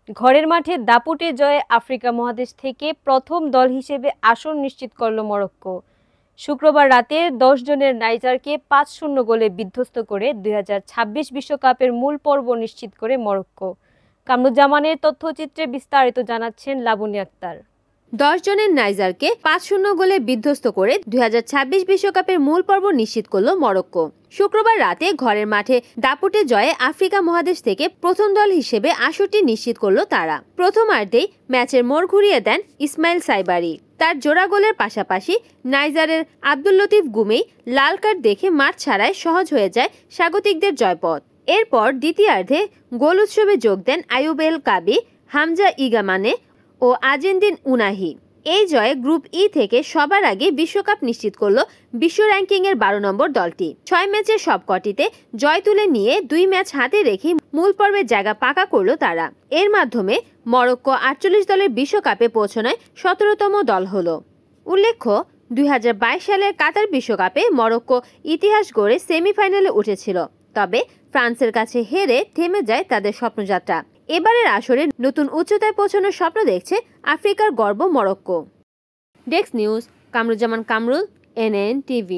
ঘরের মাঠে দাপুটে জয়ে আফ্রিকা মহাদেশ থেকে প্রথম দল হিসেবে আসন নিশ্চিত করল মরক্কো। শুক্রবার রাতে 10 জনের নাইজারকে 5-0 গোলে বিধ্বস্ত করে 2026 বিশ্বকাপের মূল পর্ব নিশ্চিত করে মরক্কো। কামরুজ্জামানের তথ্যচিত্রে বিস্তারিত জানাচ্ছেন লাবণী আক্তার। 10 জনের নাইজারকে 5-0 গোলে বিধ্বস্ত করে 2026 বিশ্বকাপের মূল পর্ব নিশ্চিত করল মরক্কো। শুক্রবার রাতে ঘরের মাঠে দাপুটে জয়ে আফ্রিকা মহাদেশ থেকে প্রথম দল হিসেবে আসরটি নিশ্চিত করল তারা। প্রথমার্ধেই ম্যাচের মোড় ঘুরিয়ে দেন ইসমাইল সাইবারি। তার জোড়া গোলের পাশাপাশি নাইজারের আব্দুল লতিফ গুমেই লাল কার্ড দেখে মাঠ ছাড়ায় সহজ হয়ে যায় স্বাগতিকদের জয়পথ। এরপর দ্বিতীয়ার্ধে গোল উৎসবে যোগ দেন আইয়ুব এল কাবি, হামজা ইগামানে ও আজিনদিন উনাহি। এই জয়ে গ্রুপ ই থেকে সবার আগে বিশ্বকাপ নিশ্চিত করল বিশ্ব র্যাঙ্কিংয়ের 12 নম্বর দলটি। 6 ম্যাচের সবকটিতে জয় তুলে নিয়ে 2 ম্যাচ হাতে রেখে মূল পর্বের জায়গা পাকা করল তারা। এর মাধ্যমে মরক্কো 48 দলের বিশ্বকাপে পৌঁছানোয় 17তম দল হলো। উল্লেখ্য, 2022 সালের কাতার বিশ্বকাপে মরক্কো ইতিহাস গড়ে সেমিফাইনালে উঠেছিল, তবে ফ্রান্সের কাছে হেরে থেমে যায় তাদের স্বপ্নযাত্রা। এবারের আসরে নতুন উচ্চতায় পৌঁছানোর স্বপ্ন দেখছে আফ্রিকার গর্ব Morocco. Desk news, Kamruzzaman Kamrul, NN TV।